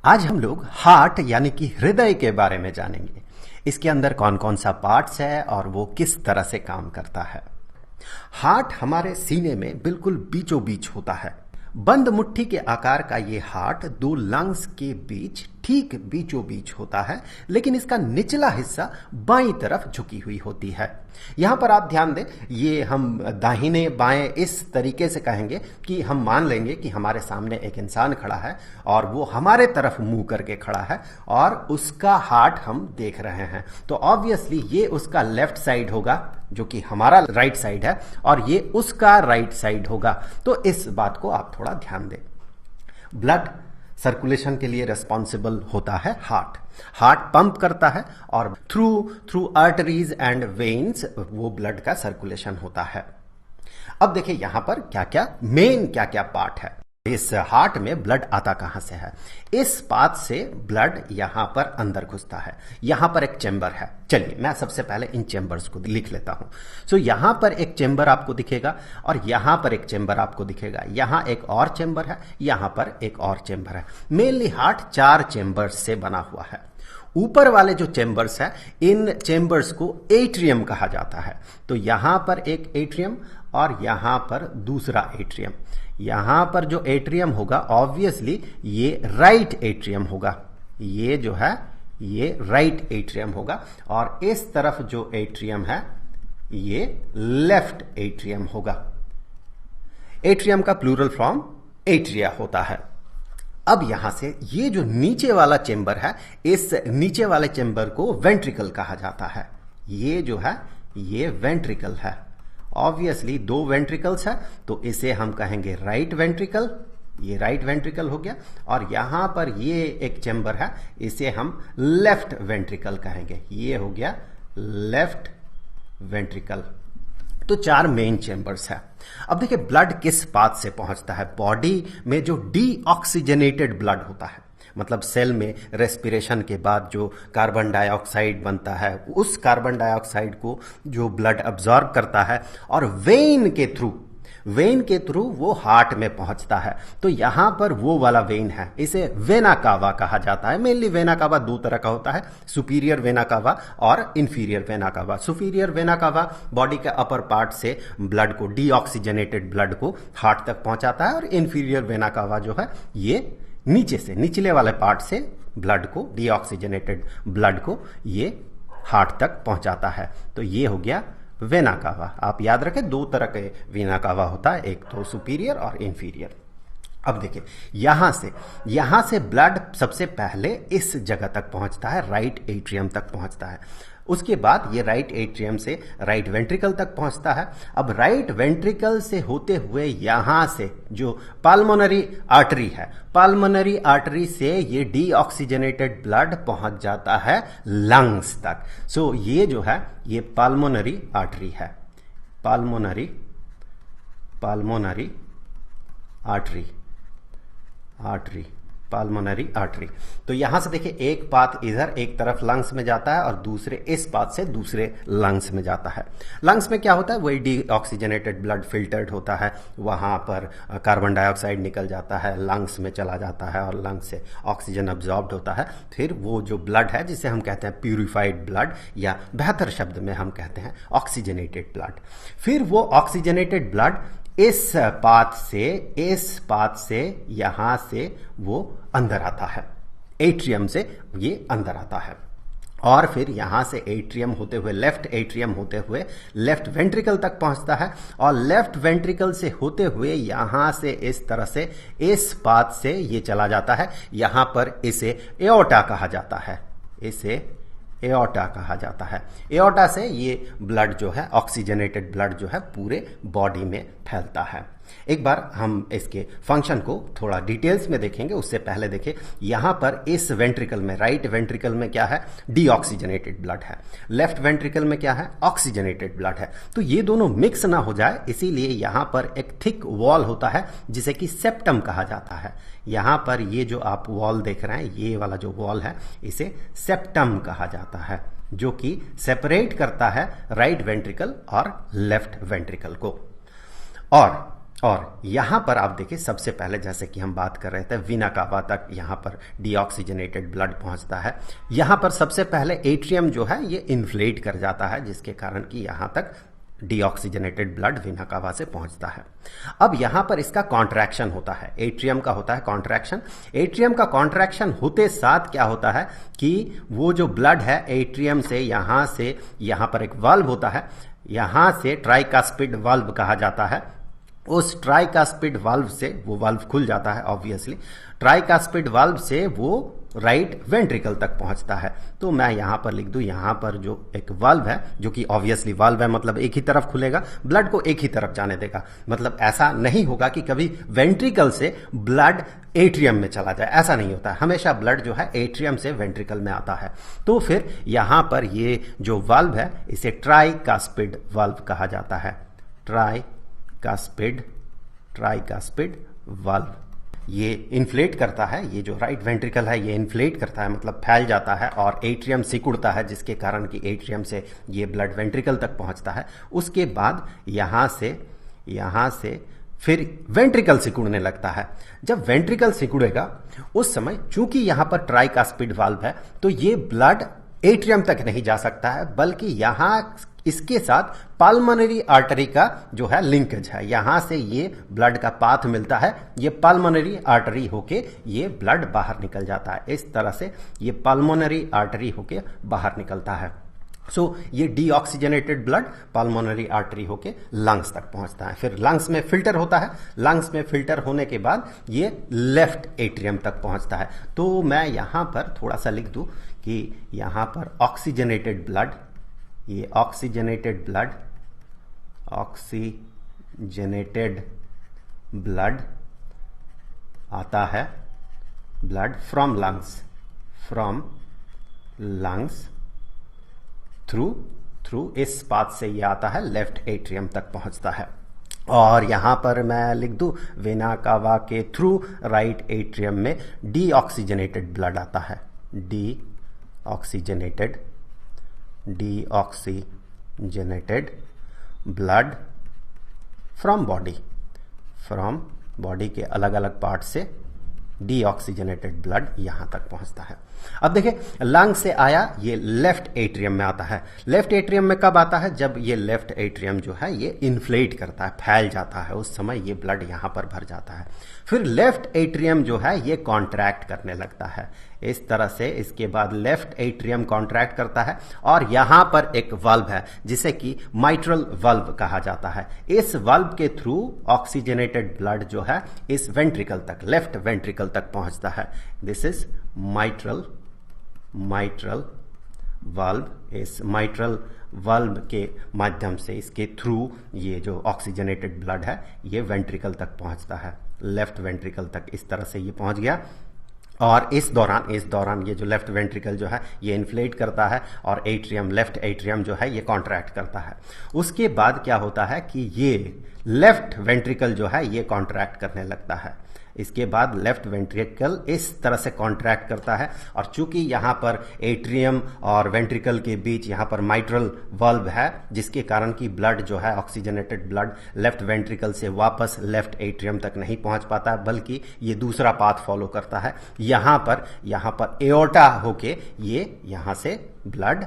आज हम लोग हार्ट यानी कि हृदय के बारे में जानेंगे। इसके अंदर कौन कौन सा पार्ट्स है और वो किस तरह से काम करता है। हार्ट हमारे सीने में बिल्कुल बीचों बीच होता है। बंद मुट्ठी के आकार का ये हार्ट दो लंग्स के बीच ठीक बीचों बीच होता है, लेकिन इसका निचला हिस्सा बाईं तरफ झुकी हुई होती है। यहां पर आप ध्यान दें, ये हम दाहिने बाएं इस तरीके से कहेंगे कि हम मान लेंगे कि हमारे सामने एक इंसान खड़ा है और वो हमारे तरफ मुंह करके खड़ा है और उसका हार्ट हम देख रहे हैं, तो ऑब्वियसली ये उसका लेफ्ट साइड होगा जो कि हमारा राइट साइड है और ये उसका राइट साइड होगा। तो इस बात को आप थोड़ा ध्यान दें। ब्लड सर्कुलेशन के लिए रिस्पॉन्सिबल होता है हार्ट। हार्ट पंप करता है और थ्रू आर्टरीज एंड वेन्स वो ब्लड का सर्कुलेशन होता है। अब देखिए यहां पर क्या क्या पार्ट है। इस हार्ट में ब्लड आता कहां से है? इस पाथ से ब्लड यहां पर अंदर घुसता है। यहां पर एक चेंबर है। चलिए मैं सबसे पहले इन चेंबर्स को लिख लेता हूं। सो यहां पर एक चेंबर आपको दिखेगा और यहां पर एक चेंबर आपको दिखेगा। यहां एक और चेंबर है, यहां पर एक और चेंबर है। मेनली हार्ट 4 चेंबर्स से बना हुआ है। ऊपर वाले जो चेंबर्स है, इन चेंबर्स को एट्रियम कहा जाता है। तो यहां पर एक एट्रियम और यहां पर दूसरा एट्रियम। यहां पर जो एट्रियम होगा ऑब्वियसली ये राइट एट्रियम होगा। ये जो है ये राइट एट्रियम होगा और इस तरफ जो एट्रियम है ये लेफ्ट एट्रियम होगा। एट्रियम का प्लूरल फॉर्म एट्रिया होता है। अब यहां से ये जो नीचे वाला चेंबर है, इस नीचे वाले चेंबर को वेंट्रिकल कहा जाता है। ये जो है ये वेंट्रिकल है। ऑब्वियसली 2 वेंट्रिकल्स है तो इसे हम कहेंगे राइट वेंट्रिकल। ये राइट वेंट्रिकल हो गया और यहां पर ये एक चेंबर है, इसे हम लेफ्ट वेंट्रिकल कहेंगे। ये हो गया लेफ्ट वेंट्रिकल। तो 4 मेन चेंबर्स है। अब देखिए ब्लड किस पाथ से पहुंचता है। बॉडी में जो डीऑक्सीजनेटेड ब्लड होता है, मतलब सेल में रेस्पिरेशन के बाद जो कार्बन डाइऑक्साइड बनता है, उस कार्बन डाइऑक्साइड को जो ब्लड अब्जॉर्ब करता है और वेन के थ्रू वो हार्ट में पहुंचता है। तो यहां पर वो वाला वेन है, इसे वेना कावा कहा जाता है। मेनली वेना कावा 2 तरह का होता है, सुपीरियर वेना कावा और inferior vena cava. Superior vena cava body के अपर पार्ट से ब्लड को, डीऑक्सीजनेटेड ब्लड को हार्ट तक पहुंचाता है और इंफीरियर वेना कावा जो है ये नीचे से, निचले वाले पार्ट से ब्लड को, डीऑक्सीजनेटेड ब्लड को ये हार्ट तक पहुंचाता है। तो ये हो गया वेना कावा। आप याद रखें 2 तरह के वेना कावा होता है, एक तो सुपीरियर और इंफीरियर। अब देखिए यहां से ब्लड सबसे पहले इस जगह तक पहुंचता है, राइट एट्रियम तक पहुंचता है। उसके बाद ये राइट एट्रियम से राइट वेंट्रिकल तक पहुंचता है। अब राइट वेंट्रिकल से होते हुए यहां से जो पाल्मोनरी आर्टरी है, पाल्मोनरी आर्टरी से ये डीऑक्सीजनेटेड ब्लड पहुंच जाता है लंग्स तक। सो ये जो है ये पाल्मोनरी आर्टरी है। पाल्मोनरी पाल्मोनरी आर्टरी। तो यहां से देखिए एक पाथ इधर एक तरफ लंग्स में जाता है और दूसरे इस पाथ से दूसरे लंग्स में जाता है। लंग्स में क्या होता है, वही डीऑक्सीजनेटेड ब्लड फिल्टर्ड होता है, वहां पर कार्बन डाइऑक्साइड निकल जाता है, लंग्स में चला जाता है और लंग्स से ऑक्सीजन अब्जॉर्ब्ड होता है। फिर वो जो ब्लड है जिसे हम कहते हैं प्यूरिफाइड ब्लड, या बेहतर शब्द में हम कहते हैं ऑक्सीजनेटेड ब्लड, फिर वो ऑक्सीजनेटेड ब्लड इस पाथ से यहां से वो अंदर आता है, एट्रियम से ये अंदर आता है और फिर यहां से एट्रियम होते हुए, लेफ्ट एट्रियम होते हुए लेफ्ट वेंट्रिकल तक पहुंचता है और लेफ्ट वेंट्रिकल से होते हुए यहां से इस तरह से इस पाथ से ये चला जाता है। यहां पर इसे एओर्टा कहा जाता है, इसे एओर्टा कहा जाता है। एओर्टा से ये ब्लड जो है, ऑक्सीजनेटेड ब्लड जो है पूरे बॉडी में फैलता है। एक बार हम इसके फंक्शन को थोड़ा डिटेल्स में देखेंगे, उससे पहले देखिए यहां पर इस वेंट्रिकल में, राइट वेंट्रिकल में क्या है, डीऑक्सीजनेटेड ब्लड है। लेफ्ट वेंट्रिकल में क्या है, ऑक्सीजनेटेड ब्लड है। तो ये दोनों मिक्स ना हो जाए इसीलिए यहां पर एक थिक वॉल होता है जिसे कि सेप्टम कहा जाता है। यहां पर ये जो आप वॉल देख रहे हैं, ये वाला जो वॉल है इसे सेप्टम कहा जाता है, जो कि सेपरेट करता है राइट वेंट्रिकल और लेफ्ट वेंट्रिकल को। और और यहां पर आप देखिए सबसे पहले जैसे कि हम बात कर रहे थे वीना कावा तक यहां पर डीऑक्सीजनेटेड ब्लड पहुंचता है। यहां पर सबसे पहले एट्रियम जो है ये इन्फ्लेट कर जाता है, जिसके कारण कि यहां तक डीऑक्सीजनेटेड ब्लड वीना कावा से पहुंचता है। अब यहां पर इसका कॉन्ट्रैक्शन होता है, एट्रियम का होता है कॉन्ट्रैक्शन। एट्रियम का कॉन्ट्रैक्शन होते साथ क्या होता है कि वो जो ब्लड है एट्रियम से यहां पर एक वाल्व होता है, यहां से ट्राइकास्पिड वाल्व कहा जाता है। उस ट्राइकास्पिड वाल्व से वो वाल्व खुल जाता है, ऑब्वियसली ट्राइकास्पिड वाल्व से वो राइट वेंट्रिकल तक पहुंचता है। तो मैं यहां पर लिख दूं, यहां पर जो एक वाल्व है, जो कि ऑब्वियसली वाल्व है मतलब एक ही तरफ खुलेगा, ब्लड को एक ही तरफ जाने देगा। मतलब ऐसा नहीं होगा कि कभी वेंट्रिकल से ब्लड एट्रियम में चला जाए, ऐसा नहीं होता है। हमेशा ब्लड जो है एट्रियम से वेंट्रिकल में आता है। तो फिर यहां पर ये जो वाल्व है इसे ट्राइकास्पिड वाल्व कहा जाता है। ट्राइकास्पिड वाल्व ये इन्फ्लेट करता है, ये जो राइट वेंट्रिकल है ये इन्फ्लेट करता है, मतलब फैल जाता है और एट्रियम सिकुड़ता है, जिसके कारण कि एट्रियम से ये ब्लड वेंट्रिकल तक पहुंचता है। उसके बाद यहां से फिर वेंट्रिकल सिकुड़ने लगता है। जब वेंट्रिकल सिकुड़ेगा उस समय चूंकि यहां पर ट्राइकास्पिड वाल्व है तो ये ब्लड एट्रियम तक नहीं जा सकता है, बल्कि यहां इसके साथ पाल्मोनरी आर्टरी का जो है लिंकेज है। यहां से ये ब्लड का पाथ मिलता है, ये पाल्मोनरी आर्टरी होके ये ब्लड बाहर निकल जाता है। इस तरह से ये पाल्मोनरी आर्टरी होके बाहर निकलता है। ये डीऑक्सीजनेटेड ब्लड पाल्मोनरी आर्टरी होके लंग्स तक पहुंचता है। फिर लंग्स में फिल्टर होता है, लंग्स में फिल्टर होने के बाद ये लेफ्ट एट्रियम तक पहुंचता है। तो मैं यहां पर थोड़ा सा लिख दूं कि यहां पर ऑक्सीजनेटेड ब्लड, ये ऑक्सीजनेटेड ब्लड आता है, ब्लड फ्रॉम लंग्स थ्रू इस पाथ से ये आता है, लेफ्ट एट्रियम तक पहुंचता है। और यहां पर मैं लिख दूं वेना कावा के थ्रू राइट एट्रियम में डीऑक्सीजनेटेड ब्लड आता है, डीऑक्सीजनेटेड ब्लड फ्रॉम बॉडी के अलग अलग पार्ट से डीऑक्सीजनेटेड ब्लड यहां तक पहुंचता है। अब देखिए लंग से आया, ये लेफ्ट एट्रियम में आता है। लेफ्ट एट्रियम में कब आता है? जब ये लेफ्ट एट्रियम जो है ये इन्फ्लेट करता है, फैल जाता है, उस समय ये ब्लड यहां पर भर जाता है। फिर लेफ्ट एट्रियम जो है ये कॉन्ट्रैक्ट करने लगता है इस तरह से। इसके बाद लेफ्ट एट्रियम कॉन्ट्रैक्ट करता है और यहां पर एक वाल्व है जिसे कि माइट्रल वाल्व कहा जाता है। इस वाल्व के थ्रू ऑक्सीजनेटेड ब्लड जो है इस वेंट्रिकल तक, लेफ्ट वेंट्रिकल तक पहुंचता है। This is mitral valve. इस माइट्रल वाल्व के माध्यम से, इसके थ्रू ये जो ऑक्सीजनेटेड ब्लड है ये वेंट्रिकल तक पहुंचता है, लेफ्ट वेंट्रिकल तक। इस तरह से ये पहुंच गया और इस दौरान ये जो लेफ्ट वेंट्रिकल जो है ये इन्फ्लेट करता है और एट्रियम, लेफ्ट एट्रियम जो है ये कॉन्ट्रैक्ट करता है। उसके बाद क्या होता है कि ये लेफ्ट वेंट्रिकल जो है ये कॉन्ट्रैक्ट करने लगता है। इसके बाद लेफ्ट वेंट्रिकल इस तरह से कॉन्ट्रैक्ट करता है और चूंकि यहां पर एट्रियम और वेंट्रिकल के बीच यहां पर माइट्रल वाल्व है, जिसके कारण कि ब्लड जो है ऑक्सीजनेटेड ब्लड लेफ्ट वेंट्रिकल से वापस लेफ्ट एट्रियम तक नहीं पहुंच पाता, बल्कि ये दूसरा पाथ फॉलो करता है। यहां पर एओर्टा होके ये यहां से ब्लड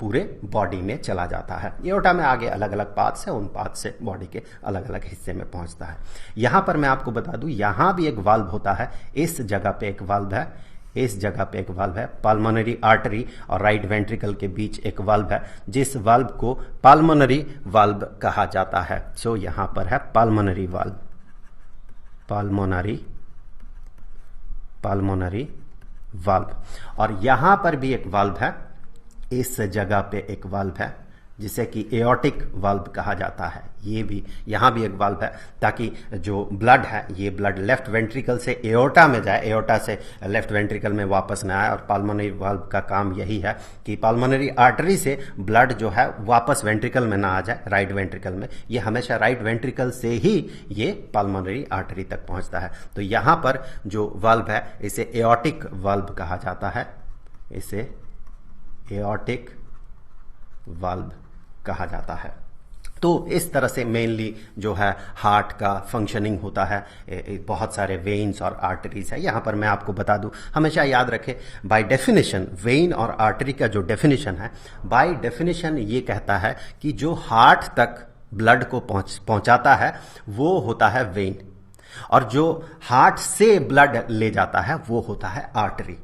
पूरे बॉडी में चला जाता है। एओर्टा में आगे अलग अलग पाथ्स है, उन पाथ से बॉडी के अलग अलग हिस्से में पहुंचता है। यहां पर मैं आपको बता दूं यहां भी एक वाल्व होता है, इस जगह पे एक वाल्व है, पाल्मोनरी आर्टरी और राइट वेंट्रिकल के बीच एक वाल्व है, जिस वाल्व को पाल्मोनरी वाल्व कहा जाता है। यहां पर है पाल्मोनरी वाल्व। और यहां पर भी एक वाल्व है, इस जगह पे एक वाल्व है जिसे कि एओर्टिक वाल्व कहा जाता है। यहां भी एक वाल्व है ताकि जो ब्लड है ये ब्लड लेफ्ट वेंट्रिकल से एओर्टा में जाए, एओर्टा से लेफ्ट वेंट्रिकल में वापस न आए। और पाल्मोनरी वाल्व का काम यही है कि पाल्मोनरी आर्टरी से ब्लड जो है वापस वेंट्रिकल में ना आ जाए, राइट वेंट्रिकल में। ये हमेशा राइट वेंट्रिकल से ही ये पाल्मोनरी आर्टरी तक पहुंचता है। तो यहां पर जो वाल्व है इसे एओर्टिक वाल्व कहा जाता है, इसे एओर्टिक वाल्व कहा जाता है। तो इस तरह से मेनली जो है हार्ट का फंक्शनिंग होता है। बहुत सारे वेन्स और आर्टरीज है। यहाँ पर मैं आपको बता दूं, हमेशा याद रखें, बाय डेफिनेशन वेन और आर्टरी का जो डेफिनेशन है, बाय डेफिनेशन ये कहता है कि जो हार्ट तक ब्लड को पहुंचाता है वो होता है वेन, और जो हार्ट से ब्लड ले जाता है वो होता है आर्टरी।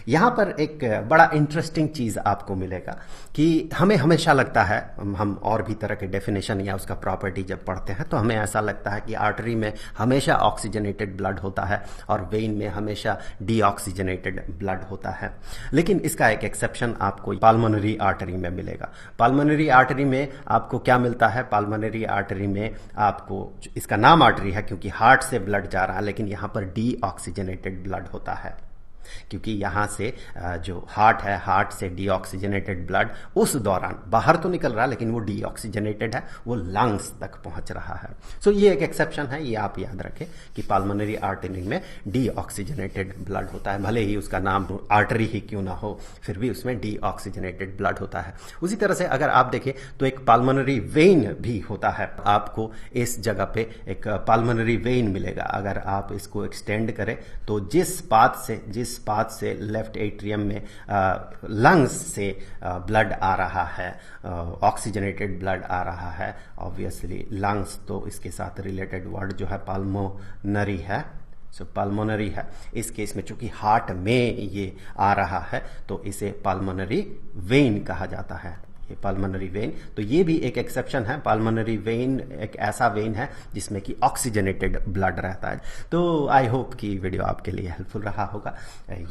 यहां पर एक बड़ा इंटरेस्टिंग चीज आपको मिलेगा कि हमें हमेशा लगता है, हम और भी तरह के डेफिनेशन या उसका प्रॉपर्टी जब पढ़ते हैं तो हमें ऐसा लगता है कि आर्टरी में हमेशा ऑक्सीजनेटेड ब्लड होता है और वेन में हमेशा डीऑक्सीजनेटेड ब्लड होता है। लेकिन इसका एक एक्सेप्शन आपको पाल्मोनरी आर्टरी में मिलेगा। पाल्मोनरी आर्टरी में आपको क्या मिलता है? पाल्मोनरी आर्टरी में आपको, इसका नाम आर्टरी है क्योंकि हार्ट से ब्लड जा रहा है, लेकिन यहां पर डीऑक्सीजनेटेड ब्लड होता है, क्योंकि यहां से जो हार्ट है, हार्ट से डीऑक्सीजनेटेड ब्लड उस दौरान बाहर तो निकल रहा है लेकिन वो डीऑक्सीजनेटेड है, वो लंग्स तक पहुंच रहा है। सो ये एक एक्सेप्शन है, ये आप याद रखें कि पाल्मोनरी आर्टरी में डीऑक्सीजनेटेड ब्लड होता है। भले ही उसका नाम आर्टरी ही क्यों ना हो, फिर भी उसमें डीऑक्सीजनेटेड ब्लड होता है। उसी तरह से अगर आप देखें तो एक पाल्मोनरी वेन भी होता है। आपको इस जगह पे एक पाल्मोनरी वेन मिलेगा। अगर आप इसको एक्सटेंड करें तो जिस पाथ से लेफ्ट एट्रियम में लंग्स से ब्लड आ रहा है, ऑक्सीजनेटेड ब्लड आ रहा है, ऑब्वियसली लंग्स तो इसके साथ रिलेटेड वर्ड जो है पाल्मोनरी है, सो पाल्मोनरी है। इस केस में चूंकि हार्ट में ये आ रहा है तो इसे पाल्मोनरी वेन कहा जाता है, ये पाल्मोनरी वेन। तो ये भी एक एक्सेप्शन है। पाल्मोनरी वेन एक ऐसा वेन है जिसमें कि ऑक्सीजनेटेड ब्लड रहता है। तो आई होप कि वीडियो आपके लिए हेल्पफुल रहा होगा। ये